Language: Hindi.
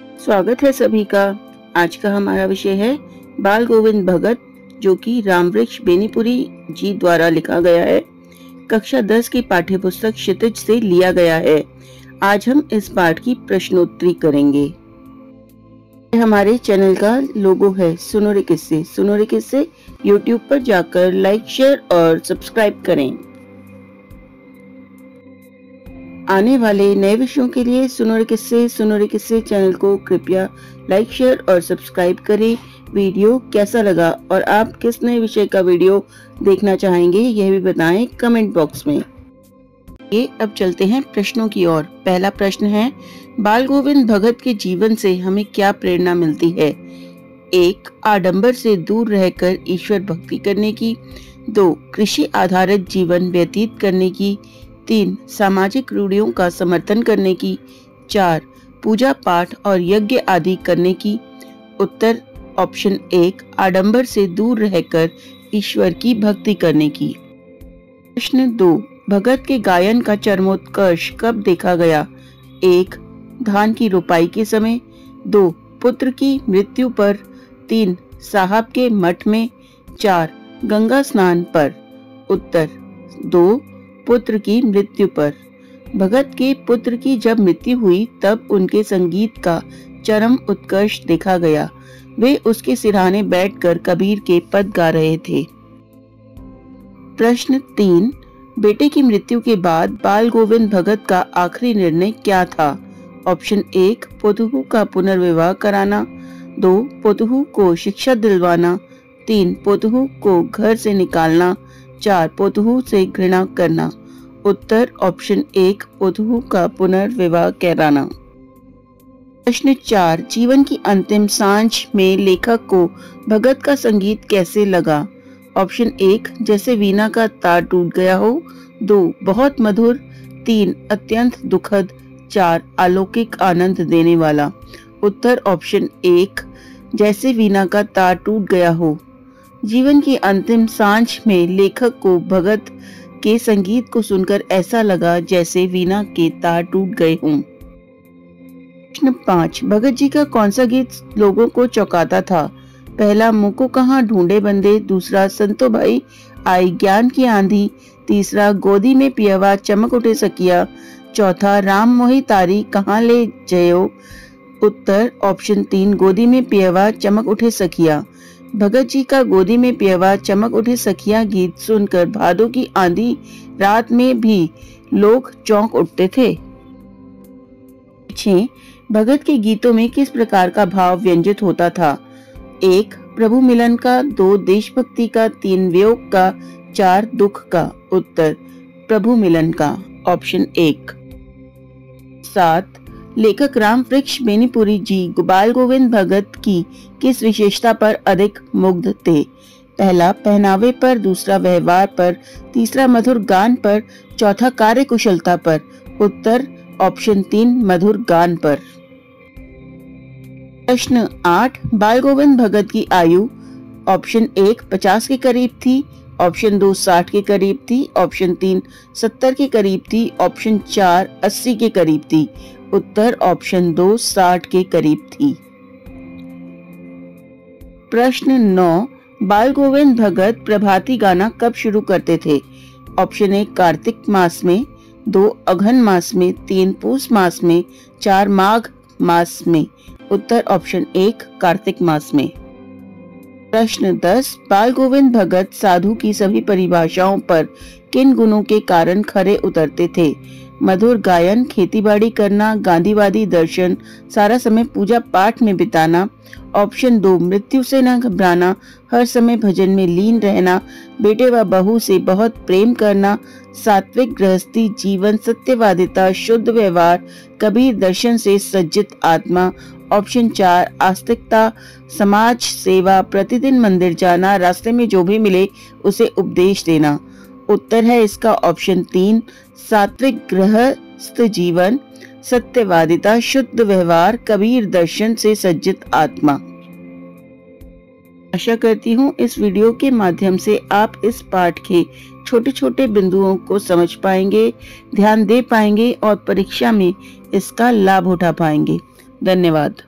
स्वागत है सभी का। आज का हमारा विषय है बाल गोविंद भगत, जो कि रामवृक्ष बेनीपुरी जी द्वारा लिखा गया है। कक्षा 10 की पाठ्य पुस्तक क्षितिज से लिया गया है। आज हम इस पाठ की प्रश्नोत्तरी करेंगे। हमारे चैनल का लोगो है सुनो रे किस्से। सुनो रे किस्से यूट्यूब पर जाकर लाइक, शेयर और सब्सक्राइब करें। आने वाले नए विषयों के लिए सुनो रे किस्से चैनल को कृपया लाइक, शेयर और सब्सक्राइब करें। वीडियो कैसा लगा और आप किस नए विषय का वीडियो देखना चाहेंगे यह भी बताएं कमेंट बॉक्स में। ये अब चलते हैं प्रश्नों की ओर। पहला प्रश्न है, बाल गोविंद भगत के जीवन से हमें क्या प्रेरणा मिलती है? 1. आडंबर से दूर रहकर ईश्वर भक्ति करने की। 2. कृषि आधारित जीवन व्यतीत करने की। 3. सामाजिक रूढ़ियों का समर्थन करने की। 4. पूजा पाठ और यज्ञ आदि करने की। उत्तर ऑप्शन 1, आडंबर से दूर रहकर ईश्वर की भक्ति करने की। प्रश्न 2, भगत के गायन का चरमोत्कर्ष कब देखा गया? 1. धान की रोपाई के समय। 2. पुत्र की मृत्यु पर। 3. साहब के मठ में। 4. गंगा स्नान पर। उत्तर 2, पुत्र की मृत्यु पर। भगत के पुत्र की जब मृत्यु हुई तब उनके संगीत का चरम उत्कर्ष देखा गया। वे उसके सिरहाने बैठकर कबीर के पद गा रहे थे। प्रश्न 3, बेटे की मृत्यु के बाद बाल गोविंद भगत का आखिरी निर्णय क्या था? ऑप्शन 1, पोतुहू का पुनर्विवाह कराना। 2. पोतुहू को शिक्षा दिलवाना। 3. पोतुहू को घर से निकालना। 4. पोतुहू से घृणा करना। उत्तर ऑप्शन 1, पोतुहू का पुनर्विवाह कराना। प्रश्न 4, जीवन की अंतिम सांझ में लेखक को भगत का संगीत कैसे लगा? ऑप्शन 1, जैसे वीणा का तार टूट गया हो। 2. बहुत मधुर। 3. अत्यंत दुखद। 4. अलौकिक आनंद देने वाला। उत्तर ऑप्शन 1, जैसे वीणा का तार टूट गया हो। जीवन की अंतिम सांझ में लेखक को भगत के संगीत को सुनकर ऐसा लगा जैसे वीणा के तार टूट गए हों। प्रश्न 5, भगत जी का कौन सा गीत लोगों को चौंकाता था? पहला, मुको कहाँ ढूंढे बंदे। दूसरा, संतो भाई आई ज्ञान की आंधी। तीसरा, गोदी में पियवा चमक उठे सकिया। चौथा, राम मोही तारी कहाँ ले जयो। उत्तर ऑप्शन 3, गोदी में पियवा चमक उठे सखिया। भगत जी का गोदी में पियवा चमक उठे सखिया गीत सुनकर भादों की आंधी रात में भी लोग चौंक उठते थे। 6, भगत के गीतों में किस प्रकार का भाव व्यंजित होता था? 1. प्रभु मिलन का। 2. देशभक्ति का। 3. वियोग का। 4. दुख का। उत्तर प्रभु मिलन का, ऑप्शन 1। 7, लेखक रामवृक्ष बेनीपुरी जी बाल गोविंद भगत की किस विशेषता पर अधिक मुग्ध थे? पहला, पहनावे पर। दूसरा, व्यवहार पर। तीसरा, मधुर गान पर। चौथा, कार्य कुशलता पर। उत्तर ऑप्शन 3, मधुर गान पर। प्रश्न 8, बाल गोविंद भगत की आयु? ऑप्शन 1, 50 के करीब थी। ऑप्शन 2, 60 के करीब थी। ऑप्शन 3, 70 के करीब थी। ऑप्शन 4, 80 के करीब थी। उत्तर ऑप्शन 2, 60 के करीब थी। प्रश्न 9, बाल गोविंद भगत प्रभाती गाना कब शुरू करते थे? ऑप्शन 1, कार्तिक मास में। 2, अघन मास में। 3, पूस मास में। 4, माघ मास में। उत्तर ऑप्शन 1, कार्तिक मास में। प्रश्न 10, बाल गोविंद भगत साधु की सभी परिभाषाओं पर किन गुणों के कारण खरे उतरते थे? मधुर गायन, खेतीबाड़ी करना, गांधीवादी दर्शन, सारा समय पूजा पाठ में बिताना। ऑप्शन 2, मृत्यु से न घबराना, हर समय भजन में लीन रहना, बेटे व बहू से बहुत प्रेम करना, सात्विक गृहस्थी जीवन, सत्यवादिता, शुद्ध व्यवहार, कबीर दर्शन से सज्जित आत्मा। ऑप्शन 4, आस्तिकता, समाज सेवा, प्रतिदिन मंदिर जाना, रास्ते में जो भी मिले उसे उपदेश देना। उत्तर है इसका ऑप्शन 3, सात्विक गृहस्थ जीवन, सत्यवादिता, शुद्ध व्यवहार, कबीर दर्शन से सज्जित आत्मा। आशा करती हूँ इस वीडियो के माध्यम से आप इस पाठ के छोटे छोटे बिंदुओं को समझ पाएंगे, ध्यान दे पाएंगे और परीक्षा में इसका लाभ उठा पाएंगे। धन्यवाद।